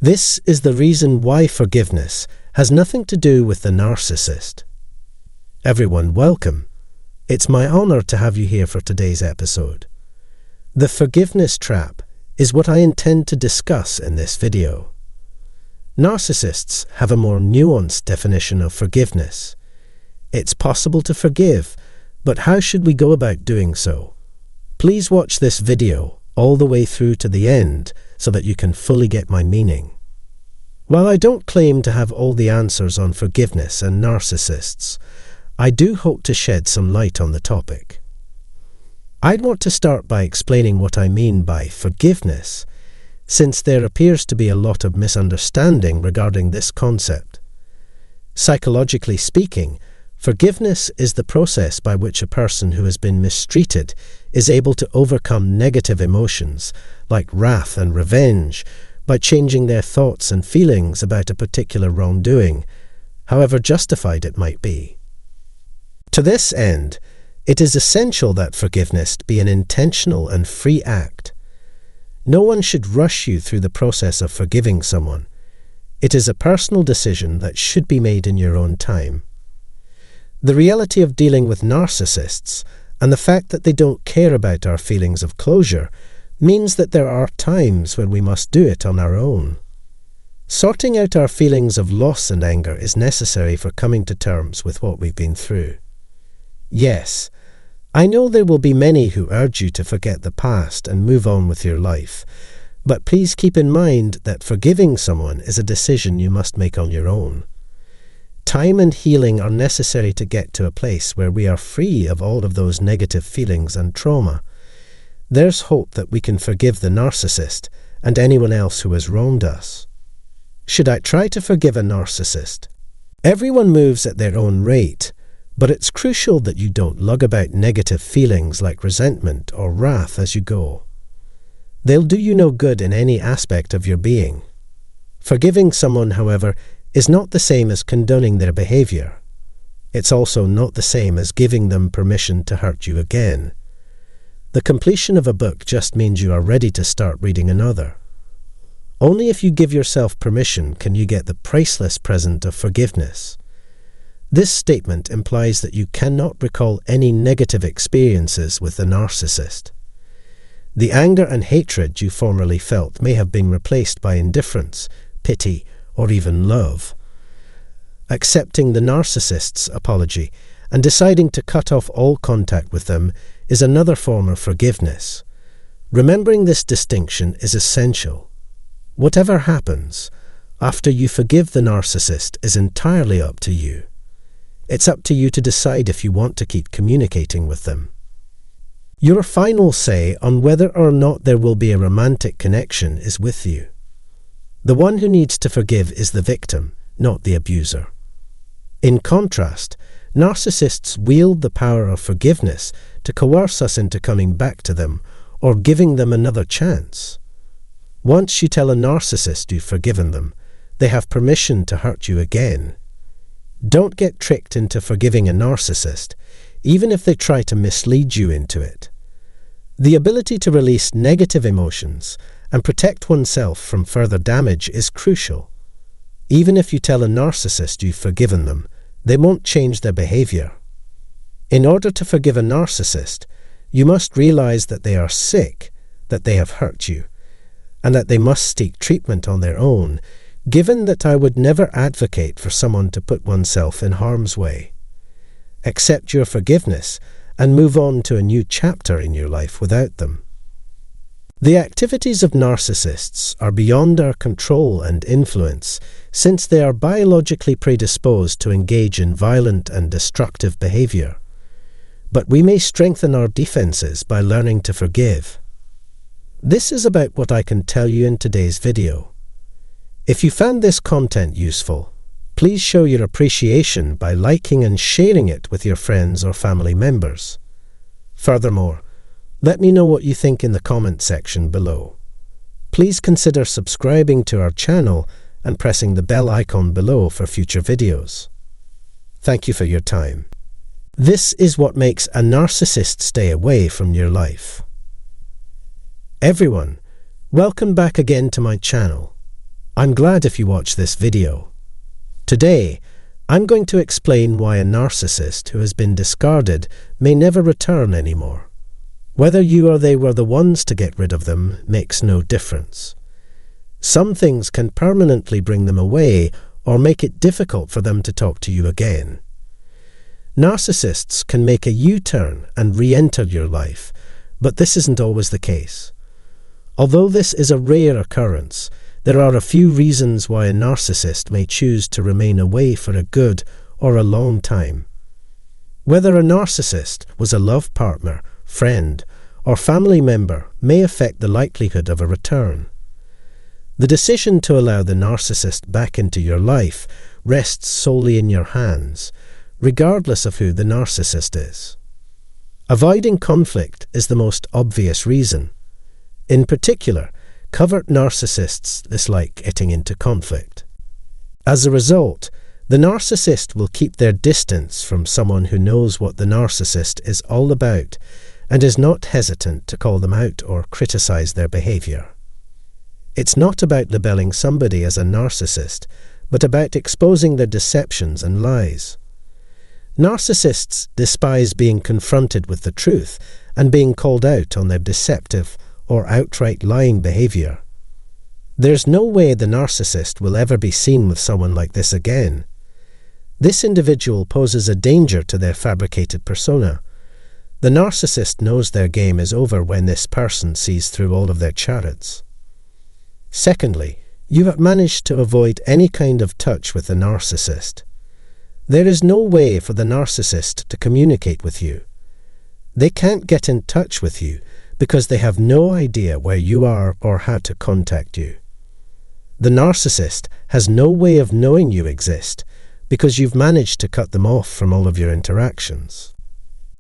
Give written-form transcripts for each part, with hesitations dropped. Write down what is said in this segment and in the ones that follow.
This is the reason why forgiveness has nothing to do with the narcissist. Everyone, welcome. It's my honor to have you here for today's episode. The forgiveness trap is what I intend to discuss in this video. Narcissists have a more nuanced definition of forgiveness. It's possible to forgive, but how should we go about doing so? Please watch this video all the way through to the end so that you can fully get my meaning. While I don't claim to have all the answers on forgiveness and narcissists, I do hope to shed some light on the topic. I'd want to start by explaining what I mean by forgiveness, since there appears to be a lot of misunderstanding regarding this concept. Psychologically speaking, forgiveness is the process by which a person who has been mistreated is able to overcome negative emotions like wrath and revenge by changing their thoughts and feelings about a particular wrongdoing, however justified it might be. To this end, it is essential that forgiveness be an intentional and free act. No one should rush you through the process of forgiving someone. It is a personal decision that should be made in your own time. The reality of dealing with narcissists and the fact that they don't care about our feelings of closure means that there are times when we must do it on our own. Sorting out our feelings of loss and anger is necessary for coming to terms with what we've been through. Yes, I know there will be many who urge you to forget the past and move on with your life, but please keep in mind that forgiving someone is a decision you must make on your own. Time and healing are necessary to get to a place where we are free of all of those negative feelings and trauma. There's hope that we can forgive the narcissist and anyone else who has wronged us. Should I try to forgive a narcissist? Everyone moves at their own rate, but it's crucial that you don't lug about negative feelings like resentment or wrath as you go. They'll do you no good in any aspect of your being. Forgiving someone, however, is not the same as condoning their behavior. It's also not the same as giving them permission to hurt you again. The completion of a book just means you are ready to start reading another. Only if you give yourself permission can you get the priceless present of forgiveness. This statement implies that you cannot recall any negative experiences with the narcissist. The anger and hatred you formerly felt may have been replaced by indifference, pity, or even love. Accepting the narcissist's apology and deciding to cut off all contact with them is another form of forgiveness. Remembering this distinction is essential. Whatever happens after you forgive the narcissist is entirely up to you. It's up to you to decide if you want to keep communicating with them. Your final say on whether or not there will be a romantic connection is with you. The one who needs to forgive is the victim, not the abuser. In contrast, narcissists wield the power of forgiveness to coerce us into coming back to them or giving them another chance. Once you tell a narcissist you've forgiven them, they have permission to hurt you again. Don't get tricked into forgiving a narcissist, even if they try to mislead you into it. The ability to release negative emotions and protect oneself from further damage is crucial. Even if you tell a narcissist you've forgiven them, they won't change their behavior. In order to forgive a narcissist, you must realize that they are sick, that they have hurt you, and that they must seek treatment on their own, given that I would never advocate for someone to put oneself in harm's way. Accept your forgiveness and move on to a new chapter in your life without them. The activities of narcissists are beyond our control and influence, since they are biologically predisposed to engage in violent and destructive behavior. But we may strengthen our defenses by learning to forgive. This is about what I can tell you in today's video. If you found this content useful, please show your appreciation by liking and sharing it with your friends or family members. Furthermore, let me know what you think in the comment section below. Please consider subscribing to our channel and pressing the bell icon below for future videos. Thank you for your time. This is what makes a narcissist stay away from your life. Everyone, welcome back again to my channel. I'm glad if you watch this video. Today, I'm going to explain why a narcissist who has been discarded may never return anymore. Whether you or they were the ones to get rid of them makes no difference. Some things can permanently bring them away or make it difficult for them to talk to you again. Narcissists can make a U-turn and re-enter your life, but this isn't always the case. Although this is a rare occurrence, there are a few reasons why a narcissist may choose to remain away for a good or a long time. Whether a narcissist was a love partner, friend, or family member may affect the likelihood of a return. The decision to allow the narcissist back into your life rests solely in your hands, regardless of who the narcissist is. Avoiding conflict is the most obvious reason. In particular, covert narcissists dislike getting into conflict. As a result, the narcissist will keep their distance from someone who knows what the narcissist is all about and is not hesitant to call them out or criticize their behavior. It's not about labeling somebody as a narcissist, but about exposing their deceptions and lies. Narcissists despise being confronted with the truth and being called out on their deceptive or outright lying behavior. There's no way the narcissist will ever be seen with someone like this again. This individual poses a danger to their fabricated persona. The narcissist knows their game is over when this person sees through all of their charades. Secondly, you have managed to avoid any kind of touch with the narcissist. There is no way for the narcissist to communicate with you. They can't get in touch with you because they have no idea where you are or how to contact you. The narcissist has no way of knowing you exist because you've managed to cut them off from all of your interactions.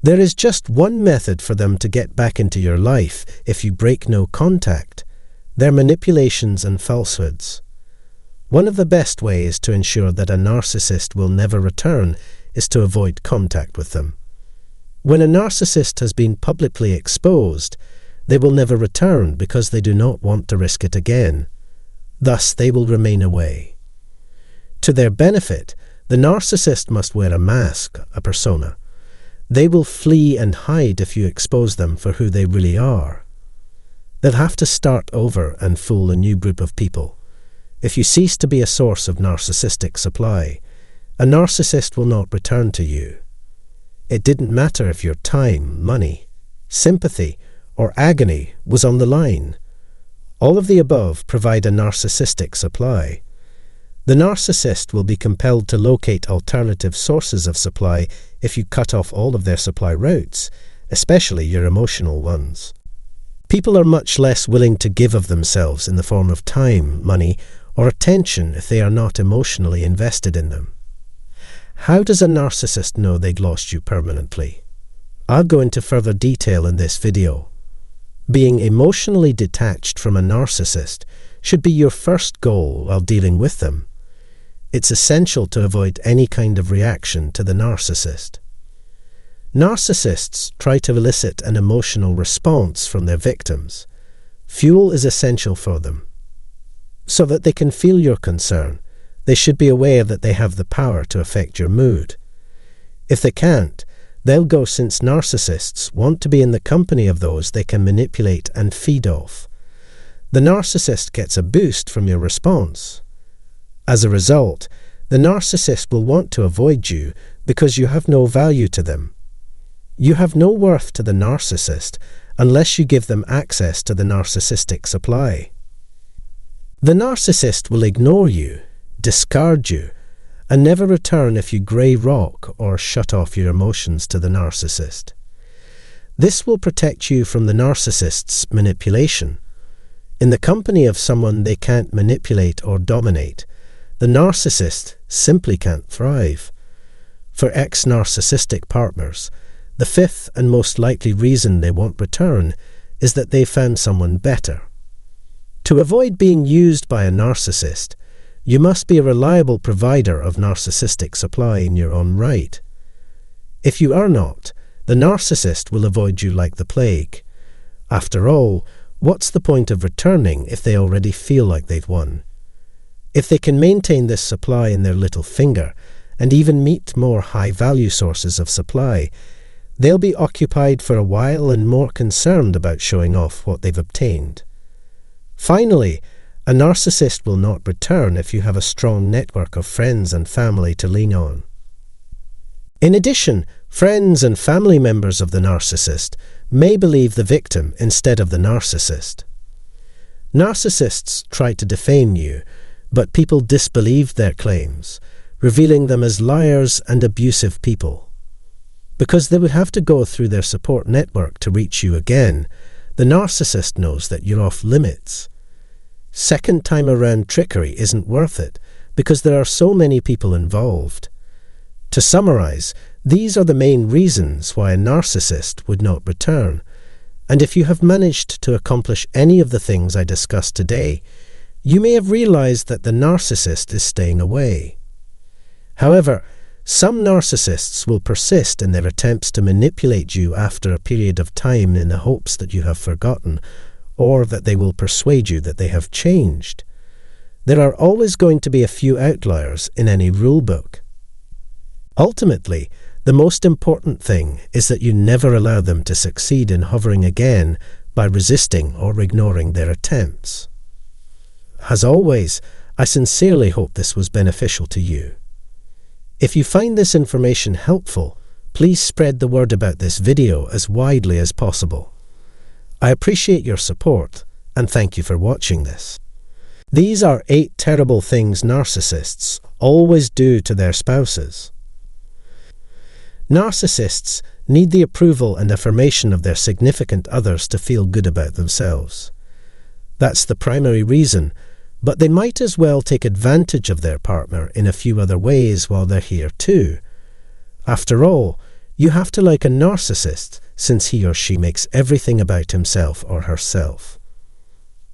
There is just one method for them to get back into your life if you break no contact: their manipulations and falsehoods. One of the best ways to ensure that a narcissist will never return is to avoid contact with them. When a narcissist has been publicly exposed, they will never return because they do not want to risk it again. Thus, they will remain away. To their benefit, the narcissist must wear a mask, a persona. They will flee and hide if you expose them for who they really are. They'll have to start over and fool a new group of people. If you cease to be a source of narcissistic supply, a narcissist will not return to you. It didn't matter if your time, money, sympathy, or agony was on the line. All of the above provide a narcissistic supply. The narcissist will be compelled to locate alternative sources of supply if you cut off all of their supply routes, especially your emotional ones. People are much less willing to give of themselves in the form of time, money, or attention if they are not emotionally invested in them. How does a narcissist know they've lost you permanently? I'll go into further detail in this video. Being emotionally detached from a narcissist should be your first goal while dealing with them. It's essential to avoid any kind of reaction to the narcissist. Narcissists try to elicit an emotional response from their victims. Fuel is essential for them. So that they can feel your concern, they should be aware that they have the power to affect your mood. If they can't, they'll go, since narcissists want to be in the company of those they can manipulate and feed off. The narcissist gets a boost from your response. As a result, the narcissist will want to avoid you because you have no value to them. You have no worth to the narcissist unless you give them access to the narcissistic supply. The narcissist will ignore you, discard you, and never return if you grey rock or shut off your emotions to the narcissist. This will protect you from the narcissist's manipulation. In the company of someone they can't manipulate or dominate, the narcissist simply can't thrive. For ex-narcissistic partners, the fifth and most likely reason they won't return is that they found someone better. To avoid being used by a narcissist, you must be a reliable provider of narcissistic supply in your own right. If you are not, the narcissist will avoid you like the plague. After all, what's the point of returning if they already feel like they've won? If they can maintain this supply in their little finger, and even meet more high-value sources of supply, they'll be occupied for a while and more concerned about showing off what they've obtained. Finally, a narcissist will not return if you have a strong network of friends and family to lean on. In addition, friends and family members of the narcissist may believe the victim instead of the narcissist. Narcissists try to defame you, but people disbelieve their claims, revealing them as liars and abusive people. Because they would have to go through their support network to reach you again, the narcissist knows that you're off limits. Second time around trickery isn't worth it, because there are so many people involved. To summarize, these are the main reasons why a narcissist would not return, and if you have managed to accomplish any of the things I discussed today, you may have realized that the narcissist is staying away. However, some narcissists will persist in their attempts to manipulate you after a period of time in the hopes that you have forgotten, or that they will persuade you that they have changed. There are always going to be a few outliers in any rule book. Ultimately, the most important thing is that you never allow them to succeed in hovering again by resisting or ignoring their attempts. As always, I sincerely hope this was beneficial to you. If you find this information helpful, please spread the word about this video as widely as possible. I appreciate your support, and thank you for watching this. These are 8 terrible things narcissists always do to their spouses. Narcissists need the approval and affirmation of their significant others to feel good about themselves. That's the primary reason, but they might as well take advantage of their partner in a few other ways while they're here too. After all, you have to like a narcissist since he or she makes everything about himself or herself.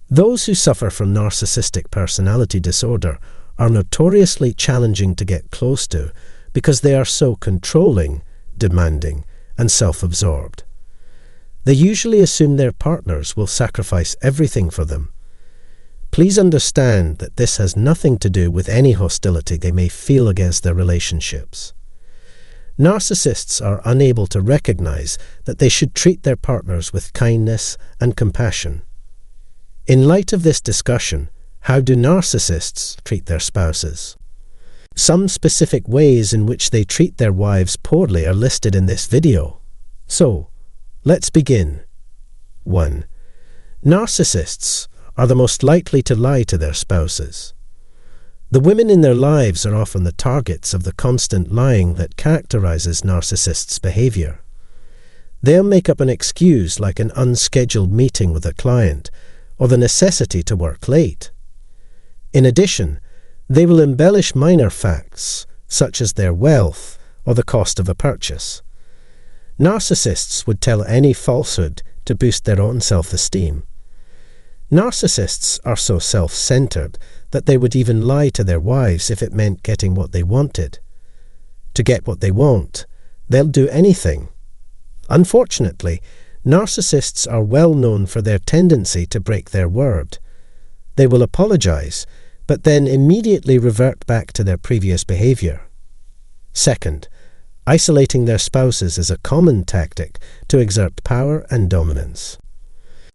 Those who suffer from narcissistic personality disorder are notoriously challenging to get close to because they are so controlling, demanding, and self-absorbed. They usually assume their partners will sacrifice everything for them. Please understand that this has nothing to do with any hostility they may feel against their relationships. Narcissists are unable to recognize that they should treat their partners with kindness and compassion. In light of this discussion, how do narcissists treat their spouses? Some specific ways in which they treat their wives poorly are listed in this video. So, let's begin. 1. Narcissists are the most likely to lie to their spouses. The women in their lives are often the targets of the constant lying that characterizes narcissists' behavior. They'll make up an excuse like an unscheduled meeting with a client or the necessity to work late. In addition, they will embellish minor facts, such as their wealth or the cost of a purchase. Narcissists would tell any falsehood to boost their own self-esteem. Narcissists are so self-centered that they would even lie to their wives if it meant getting what they wanted. To get what they want, they'll do anything. Unfortunately, narcissists are well known for their tendency to break their word. They will apologize, but then immediately revert back to their previous behavior. Second, isolating their spouses is a common tactic to exert power and dominance.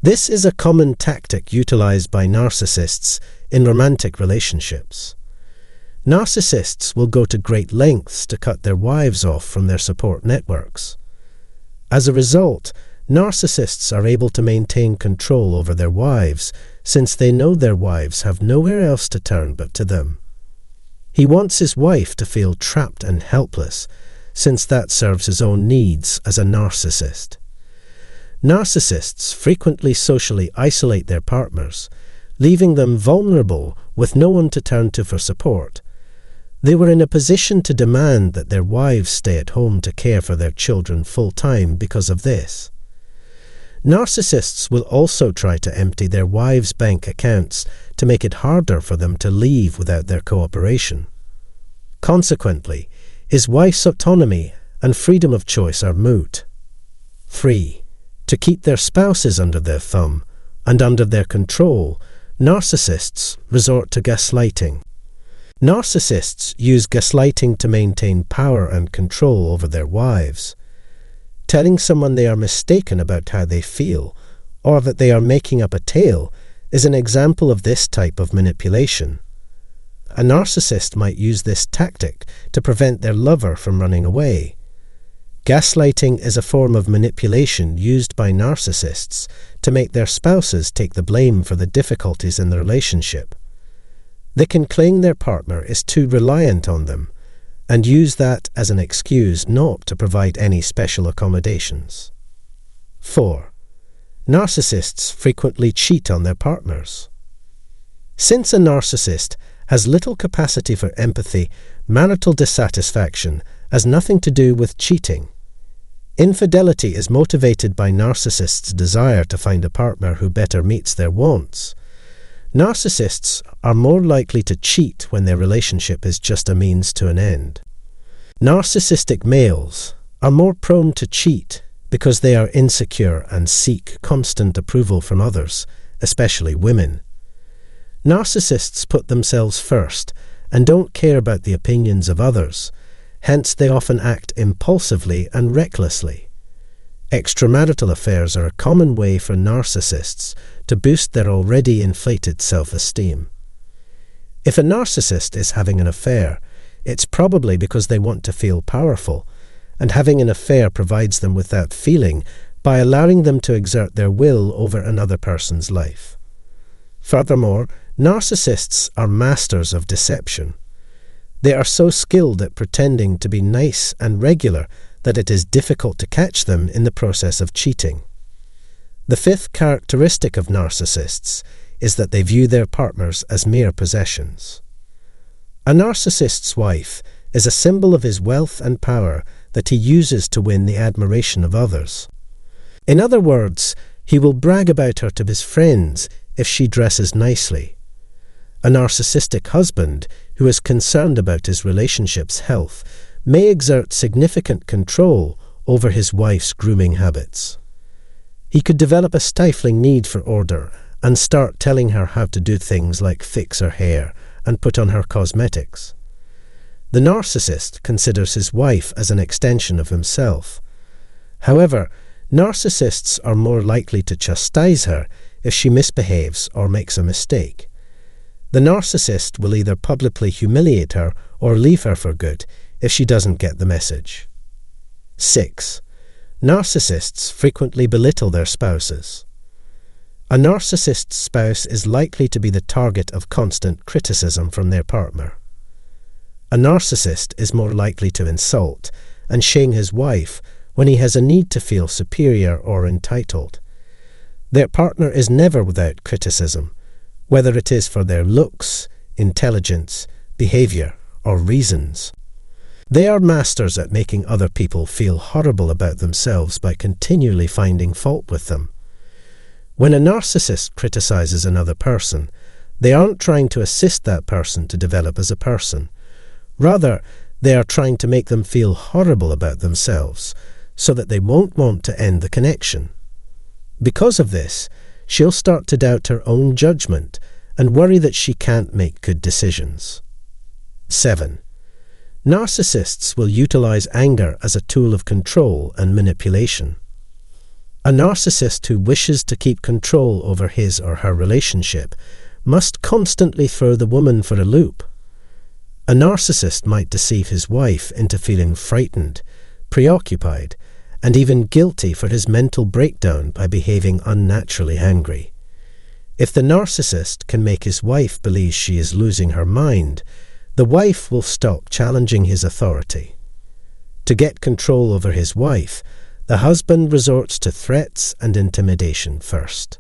This is a common tactic utilized by narcissists in romantic relationships. Narcissists will go to great lengths to cut their wives off from their support networks. As a result, narcissists are able to maintain control over their wives since they know their wives have nowhere else to turn but to them. He wants his wife to feel trapped and helpless, since that serves his own needs as a narcissist. Narcissists frequently socially isolate their partners, leaving them vulnerable with no one to turn to for support. They were in a position to demand that their wives stay at home to care for their children full-time because of this. Narcissists will also try to empty their wives' bank accounts to make it harder for them to leave without their cooperation. Consequently, his wife's autonomy and freedom of choice are moot. 3. To keep their spouses under their thumb and under their control, narcissists resort to gaslighting. Narcissists use gaslighting to maintain power and control over their wives. Telling someone they are mistaken about how they feel, or that they are making up a tale, is an example of this type of manipulation. A narcissist might use this tactic to prevent their lover from running away. Gaslighting is a form of manipulation used by narcissists to make their spouses take the blame for the difficulties in the relationship. They can claim their partner is too reliant on them and use that as an excuse not to provide any special accommodations. 4. Narcissists frequently cheat on their partners. Since a narcissist has little capacity for empathy, marital dissatisfaction has nothing to do with cheating. Infidelity is motivated by narcissists' desire to find a partner who better meets their wants. Narcissists are more likely to cheat when their relationship is just a means to an end. Narcissistic males are more prone to cheat because they are insecure and seek constant approval from others, especially women. Narcissists put themselves first and don't care about the opinions of others, hence they often act impulsively and recklessly. Extramarital affairs are a common way for narcissists to boost their already inflated self-esteem. If a narcissist is having an affair, it's probably because they want to feel powerful, and having an affair provides them with that feeling by allowing them to exert their will over another person's life. Furthermore, narcissists are masters of deception. They are so skilled at pretending to be nice and regular that it is difficult to catch them in the process of cheating. The 5th characteristic of narcissists is that they view their partners as mere possessions. A narcissist's wife is a symbol of his wealth and power that he uses to win the admiration of others. In other words, he will brag about her to his friends if she dresses nicely. A narcissistic husband who is concerned about his relationship's health may exert significant control over his wife's grooming habits. He could develop a stifling need for order and start telling her how to do things like fix her hair and put on her cosmetics. The narcissist considers his wife as an extension of himself. However, narcissists are more likely to chastise her if she misbehaves or makes a mistake. The narcissist will either publicly humiliate her or leave her for good if she doesn't get the message. 6. Narcissists frequently belittle their spouses. A narcissist's spouse is likely to be the target of constant criticism from their partner. A narcissist is more likely to insult and shame his wife when he has a need to feel superior or entitled. Their partner is never without criticism, whether it is for their looks, intelligence, behavior, or reasons. They are masters at making other people feel horrible about themselves by continually finding fault with them. When a narcissist criticizes another person, they aren't trying to assist that person to develop as a person. Rather, they are trying to make them feel horrible about themselves so that they won't want to end the connection. Because of this, she'll start to doubt her own judgment and worry that she can't make good decisions. 7. Narcissists will utilize anger as a tool of control and manipulation. A narcissist who wishes to keep control over his or her relationship must constantly throw the woman for a loop. A narcissist might deceive his wife into feeling frightened, preoccupied, and even guilty for his mental breakdown by behaving unnaturally angry. If the narcissist can make his wife believe she is losing her mind, the wife will stop challenging his authority. To get control over his wife, the husband resorts to threats and intimidation first.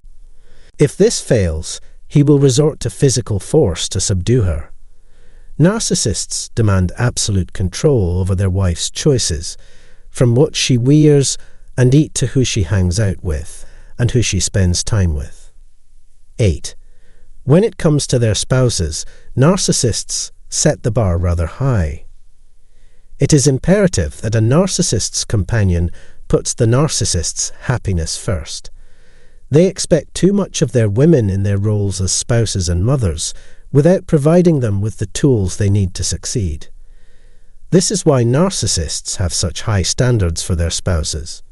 If this fails, he will resort to physical force to subdue her. Narcissists demand absolute control over their wife's choices, from what she wears and eat to who she hangs out with and who she spends time with. 8. When it comes to their spouses, narcissists set the bar rather high. It is imperative that a narcissist's companion puts the narcissist's happiness first. They expect too much of their women in their roles as spouses and mothers, without providing them with the tools they need to succeed. This is why narcissists have such high standards for their spouses.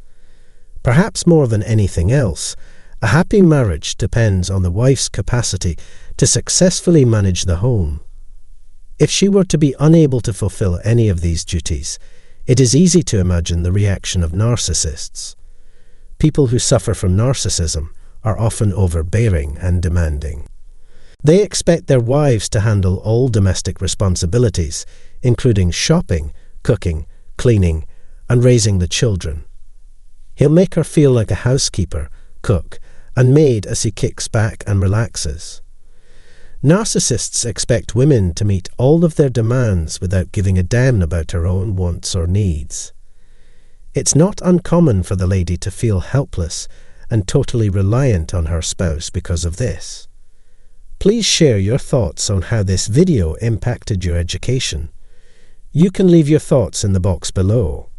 Perhaps more than anything else, a happy marriage depends on the wife's capacity to successfully manage the home. If she were to be unable to fulfill any of these duties, it is easy to imagine the reaction of narcissists. People who suffer from narcissism are often overbearing and demanding. They expect their wives to handle all domestic responsibilities, including shopping, cooking, cleaning, and raising the children. He'll make her feel like a housekeeper, cook, and maid as he kicks back and relaxes. Narcissists expect women to meet all of their demands without giving a damn about her own wants or needs. It's not uncommon for the lady to feel helpless and totally reliant on her spouse because of this. Please share your thoughts on how this video impacted your education. You can leave your thoughts in the box below.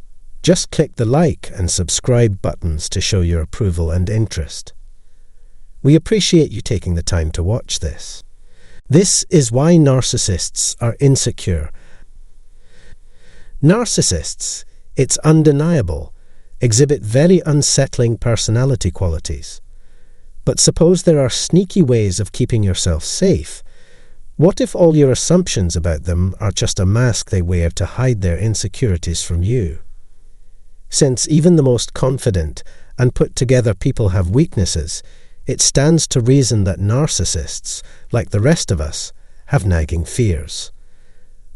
Just click the like and subscribe buttons to show your approval and interest. We appreciate you taking the time to watch this. This is why narcissists are insecure. Narcissists, it's undeniable, exhibit very unsettling personality qualities. But suppose there are sneaky ways of keeping yourself safe. What if all your assumptions about them are just a mask they wear to hide their insecurities from you? Since even the most confident and put-together people have weaknesses, it stands to reason that narcissists, like the rest of us, have nagging fears.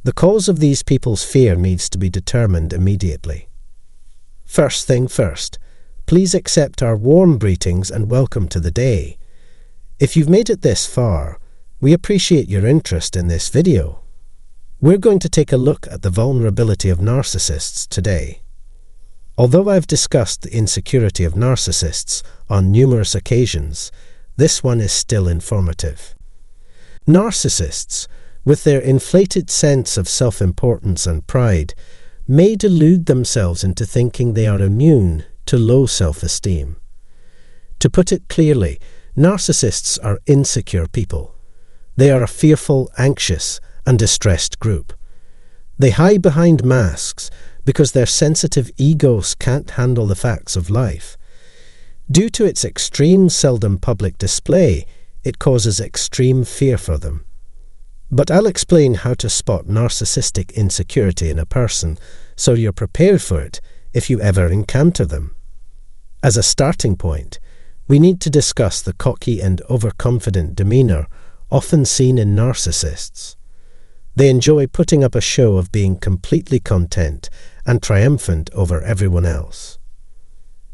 The cause of these people's fear needs to be determined immediately. First thing first, please accept our warm greetings and welcome to the day. If you've made it this far, we appreciate your interest in this video. We're going to take a look at the vulnerability of narcissists today. Although I've discussed the insecurity of narcissists on numerous occasions, this one is still informative. Narcissists, with their inflated sense of self-importance and pride, may delude themselves into thinking they are immune to low self-esteem. To put it clearly, narcissists are insecure people. They are a fearful, anxious, and distressed group. They hide behind masks because their sensitive egos can't handle the facts of life. Due to its extreme, seldom public display, it causes extreme fear for them. But I'll explain how to spot narcissistic insecurity in a person so you're prepared for it if you ever encounter them. As a starting point, we need to discuss the cocky and overconfident demeanour often seen in narcissists. They enjoy putting up a show of being completely content and triumphant over everyone else.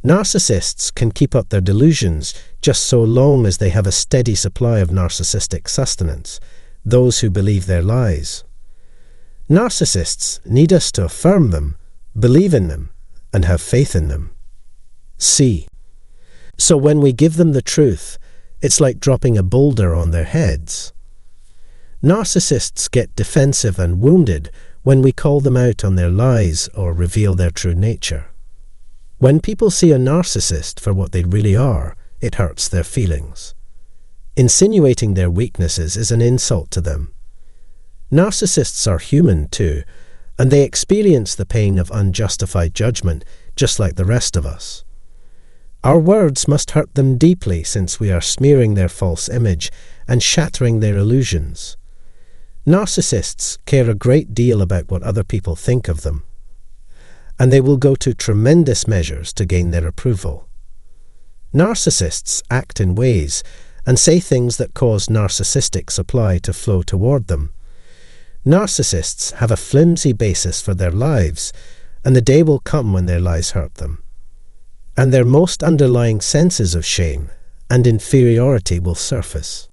Narcissists can keep up their delusions just so long as they have a steady supply of narcissistic sustenance, those who believe their lies. Narcissists need us to affirm them, believe in them, and have faith in them. C. So when we give them the truth, it's like dropping a boulder on their heads. Narcissists get defensive and wounded when we call them out on their lies or reveal their true nature. When people see a narcissist for what they really are, it hurts their feelings. Insinuating their weaknesses is an insult to them. Narcissists are human too, and they experience the pain of unjustified judgment just like the rest of us. Our words must hurt them deeply since we are smearing their false image and shattering their illusions. Narcissists care a great deal about what other people think of them, and they will go to tremendous measures to gain their approval. Narcissists act in ways and say things that cause narcissistic supply to flow toward them. Narcissists have a flimsy basis for their lives, and the day will come when their lies hurt them. And their most underlying senses of shame and inferiority will surface.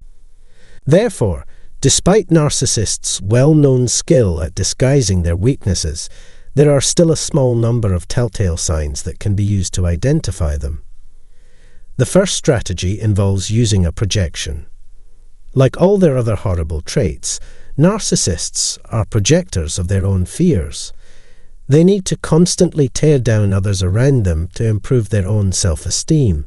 Therefore, despite narcissists' well-known skill at disguising their weaknesses, there are still a small number of telltale signs that can be used to identify them. The first strategy involves using a projection. Like all their other horrible traits, narcissists are projectors of their own fears. They need to constantly tear down others around them to improve their own self-esteem.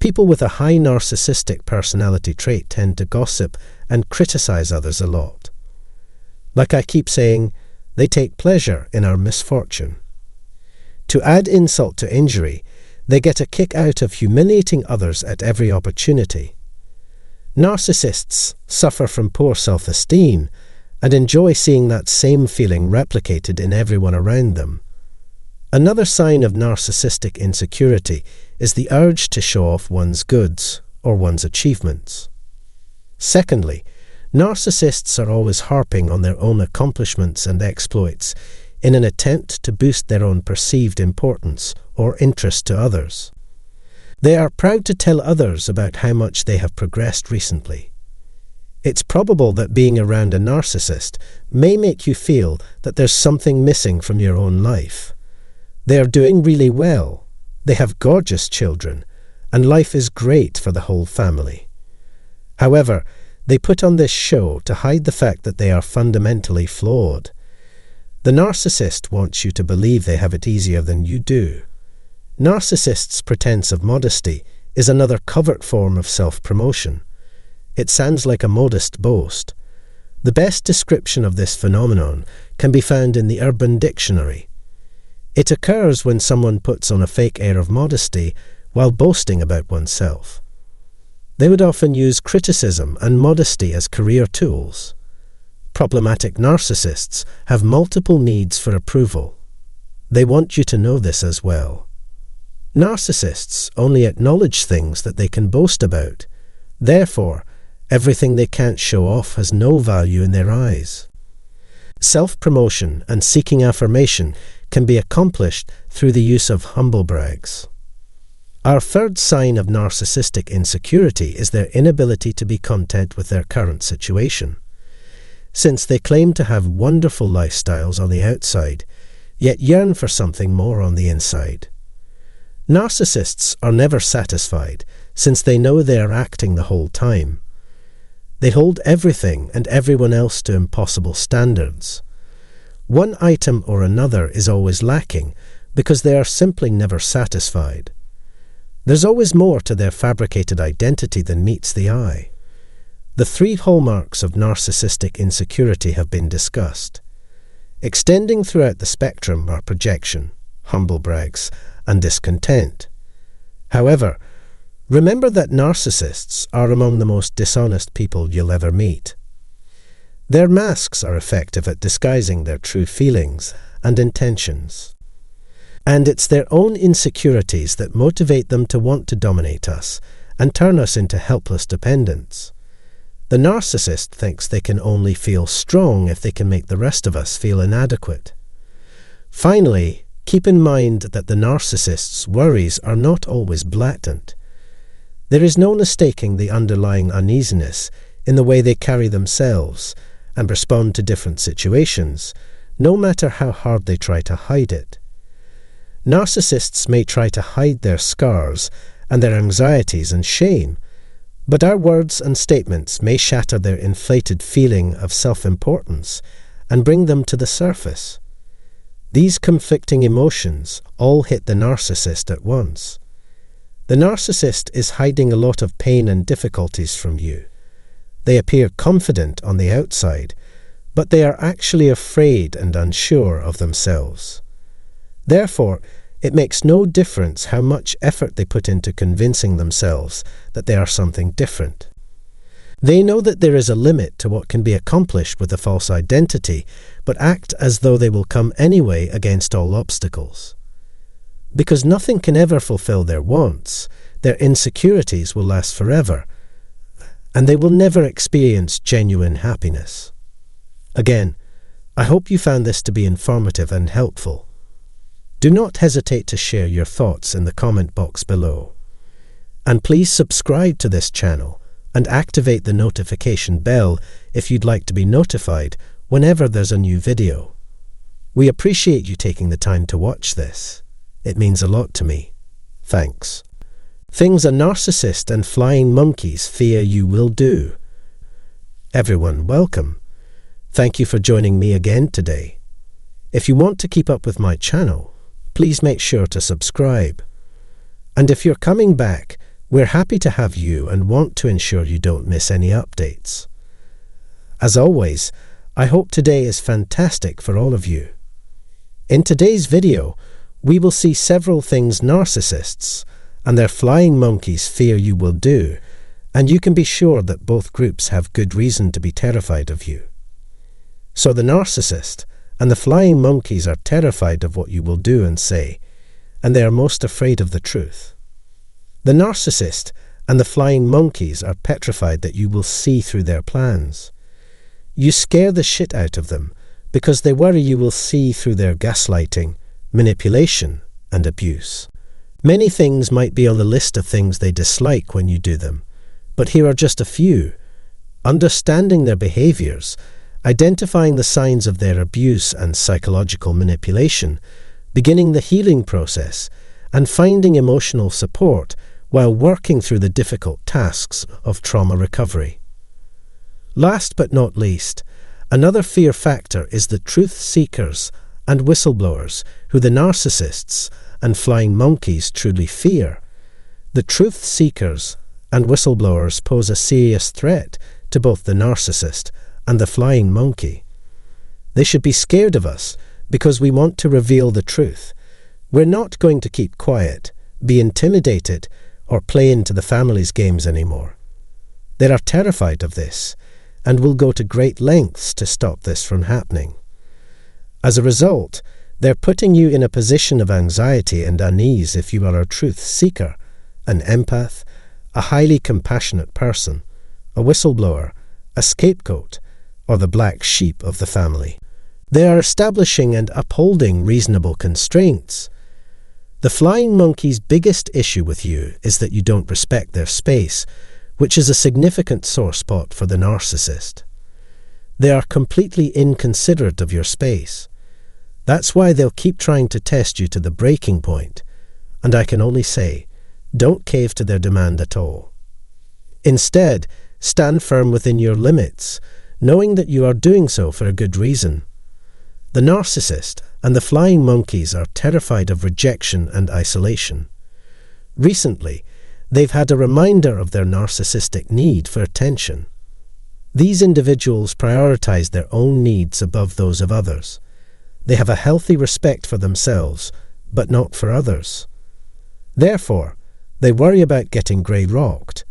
People with a high narcissistic personality trait tend to gossip and criticize others a lot. Like I keep saying, they take pleasure in our misfortune. To add insult to injury, they get a kick out of humiliating others at every opportunity. Narcissists suffer from poor self-esteem and enjoy seeing that same feeling replicated in everyone around them. Another sign of narcissistic insecurity is the urge to show off one's goods or one's achievements. Secondly, narcissists are always harping on their own accomplishments and exploits in an attempt to boost their own perceived importance or interest to others. They are proud to tell others about how much they have progressed recently. It's probable that being around a narcissist may make you feel that there's something missing from your own life. They are doing really well, they have gorgeous children, and life is great for the whole family. However, they put on this show to hide the fact that they are fundamentally flawed. The narcissist wants you to believe they have it easier than you do. Narcissists' pretense of modesty is another covert form of self-promotion. It sounds like a modest boast. The best description of this phenomenon can be found in the Urban Dictionary. It occurs when someone puts on a fake air of modesty while boasting about oneself. They would often use criticism and modesty as career tools. Problematic narcissists have multiple needs for approval. They want you to know this as well. Narcissists only acknowledge things that they can boast about. Therefore, everything they can't show off has no value in their eyes. Self-promotion and seeking affirmation can be accomplished through the use of humble brags. Our third sign of narcissistic insecurity is their inability to be content with their current situation. Since they claim to have wonderful lifestyles on the outside, yet yearn for something more on the inside. Narcissists are never satisfied, since they know they are acting the whole time. They hold everything and everyone else to impossible standards. One item or another is always lacking because they are simply never satisfied. There's always more to their fabricated identity than meets the eye. The 3 hallmarks of narcissistic insecurity have been discussed. Extending throughout the spectrum are projection, humble brags, and discontent. However, remember that narcissists are among the most dishonest people you'll ever meet. Their masks are effective at disguising their true feelings and intentions. And it's their own insecurities that motivate them to want to dominate us and turn us into helpless dependents. The narcissist thinks they can only feel strong if they can make the rest of us feel inadequate. Finally, keep in mind that the narcissist's worries are not always blatant. There is no mistaking the underlying uneasiness in the way they carry themselves and respond to different situations, no matter how hard they try to hide it. Narcissists may try to hide their scars and their anxieties and shame, but our words and statements may shatter their inflated feeling of self-importance and bring them to the surface. These conflicting emotions all hit the narcissist at once. The narcissist is hiding a lot of pain and difficulties from you. They appear confident on the outside, but they are actually afraid and unsure of themselves. Therefore, it makes no difference how much effort they put into convincing themselves that they are something different. They know that there is a limit to what can be accomplished with a false identity, but act as though they will come anyway against all obstacles. Because nothing can ever fulfill their wants, their insecurities will last forever, and they will never experience genuine happiness. Again, I hope you found this to be informative and helpful. Do not hesitate to share your thoughts in the comment box below. And please subscribe to this channel and activate the notification bell if you'd like to be notified whenever there's a new video. We appreciate you taking the time to watch this. It means a lot to me. Thanks. Things a narcissist and flying monkeys fear you will do. Everyone, welcome. Thank you for joining me again today. If you want to keep up with my channel, please make sure to subscribe. And if you're coming back, We're happy to have you and want to ensure you don't miss any updates. As always, I hope today is fantastic for all of you. In today's video, we will see several things narcissists and their flying monkeys fear you will do, and you can be sure that both groups have good reason to be terrified of you. So the narcissist and the flying monkeys are terrified of what you will do and say, and they are most afraid of the truth. The narcissist and the flying monkeys are petrified that you will see through their plans. You scare the shit out of them because they worry you will see through their gaslighting, manipulation, and abuse. Many things might be on the list of things they dislike when you do them, but here are just a few. Understanding their behaviors, identifying the signs of their abuse and psychological manipulation, beginning the healing process, and finding emotional support while working through the difficult tasks of trauma recovery. Last but not least, another fear factor is the truth seekers and whistleblowers who the narcissists and flying monkeys truly fear. The truth seekers and whistleblowers pose a serious threat to both the narcissist and the flying monkey. They should be scared of us because we want to reveal the truth. We're not going to keep quiet, be intimidated, or play into the family's games anymore. They are terrified of this and will go to great lengths to stop this from happening. As a result, they're putting you in a position of anxiety and unease if you are a truth seeker, an empath, a highly compassionate person, a whistleblower, a scapegoat, or the black sheep of the family. They are establishing and upholding reasonable constraints. The flying monkey's biggest issue with you is that you don't respect their space, which is a significant sore spot for the narcissist. They are completely inconsiderate of your space. That's why they'll keep trying to test you to the breaking point, and I can only say, don't cave to their demand at all. Instead, stand firm within your limits, knowing that you are doing so for a good reason. The narcissist and the flying monkeys are terrified of rejection and isolation. Recently, they've had a reminder of their narcissistic need for attention. These individuals prioritize their own needs above those of others. They have a healthy respect for themselves, but not for others. Therefore, they worry about getting grey-rocked.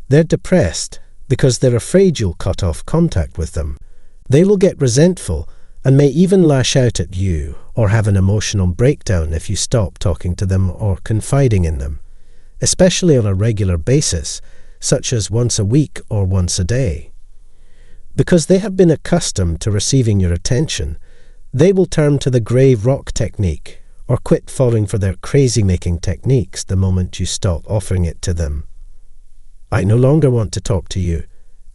They're depressed because they're afraid you'll cut off contact with them. They will get resentful and may even lash out at you or have an emotional breakdown if you stop talking to them or confiding in them, especially on a regular basis, such as once a week or once a day. Because they have been accustomed to receiving your attention, they will turn to the grave rock technique or quit falling for their crazy-making techniques the moment you stop offering it to them. I no longer want to talk to you.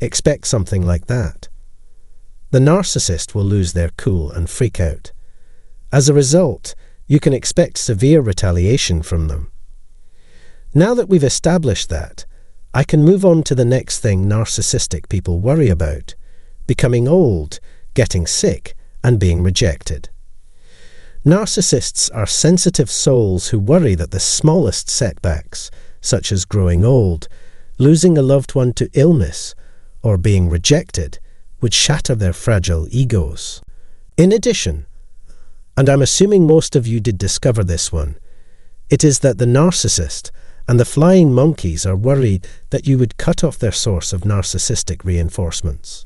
Expect something like that. The narcissist will lose their cool and freak out. As a result, you can expect severe retaliation from them. Now that we've established that, I can move on to the next thing narcissistic people worry about: becoming old, getting sick, and being rejected. Narcissists are sensitive souls who worry that the smallest setbacks, such as growing old, losing a loved one to illness, or being rejected, would shatter their fragile egos. In addition, and I'm assuming most of you did discover this one, it is that the narcissist and the flying monkeys are worried that you would cut off their source of narcissistic reinforcements.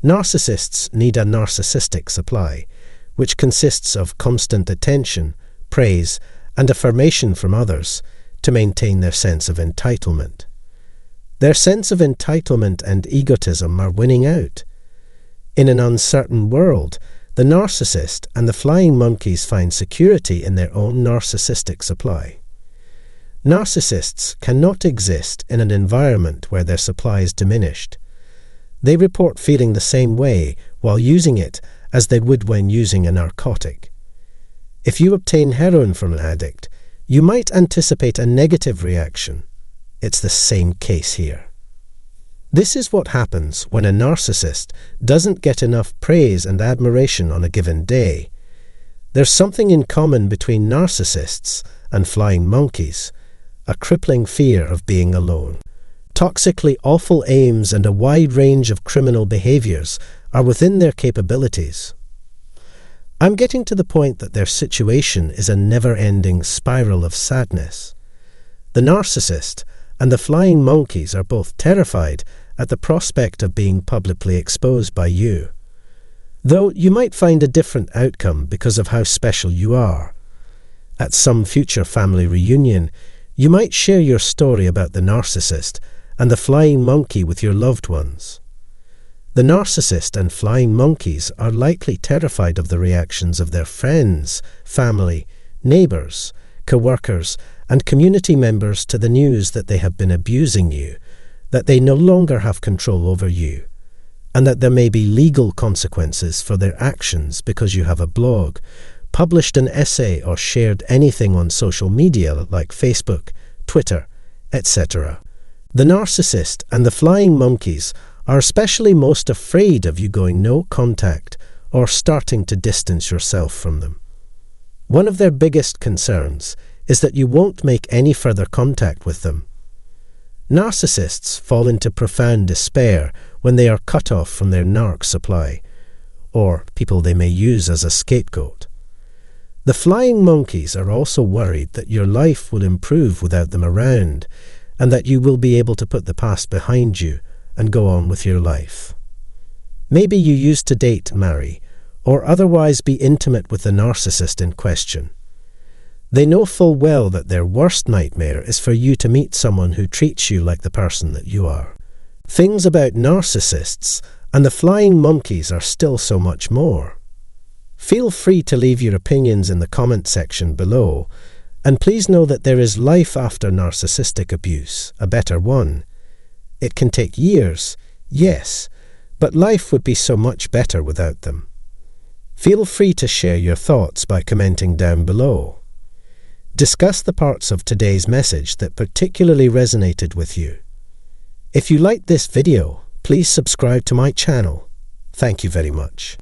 Narcissists need a narcissistic supply, which consists of constant attention, praise, and affirmation from others to maintain their sense of entitlement. Their sense of entitlement and egotism are winning out. In an uncertain world, the narcissist and the flying monkeys find security in their own narcissistic supply. Narcissists cannot exist in an environment where their supply is diminished. They report feeling the same way while using it as they would when using a narcotic. If you obtain heroin from an addict, you might anticipate a negative reaction. It's the same case here. This is what happens when a narcissist doesn't get enough praise and admiration on a given day. There's something in common between narcissists and flying monkeys, a crippling fear of being alone. Toxically awful aims and a wide range of criminal behaviors are within their capabilities. I'm getting to the point that their situation is a never-ending spiral of sadness. The narcissist and the flying monkeys are both terrified at the prospect of being publicly exposed by you, though you might find a different outcome because of how special you are. At some future family reunion, you might share your story about the narcissist and the flying monkey with your loved ones. The narcissist and flying monkeys are likely terrified of the reactions of their friends, family, neighbours, co-workers, and community members to the news that they have been abusing you, that they no longer have control over you, and that there may be legal consequences for their actions because you have a blog, published an essay, or shared anything on social media like Facebook, Twitter, etc. The narcissist and the flying monkeys are especially most afraid of you going no contact or starting to distance yourself from them. One of their biggest concerns is that you won't make any further contact with them. Narcissists fall into profound despair when they are cut off from their narc supply, or people they may use as a scapegoat. The flying monkeys are also worried that your life will improve without them around, and that you will be able to put the past behind you and go on with your life. Maybe you used to date, marry, or otherwise be intimate with the narcissist in question. They know full well that their worst nightmare is for you to meet someone who treats you like the person that you are. Things about narcissists and the flying monkeys are still so much more. Feel free to leave your opinions in the comment section below, and please know that there is life after narcissistic abuse, a better one. It can take years, yes, but life would be so much better without them. Feel free to share your thoughts by commenting down below. Discuss the parts of today's message that particularly resonated with you. If you liked this video, please subscribe to my channel. Thank you very much.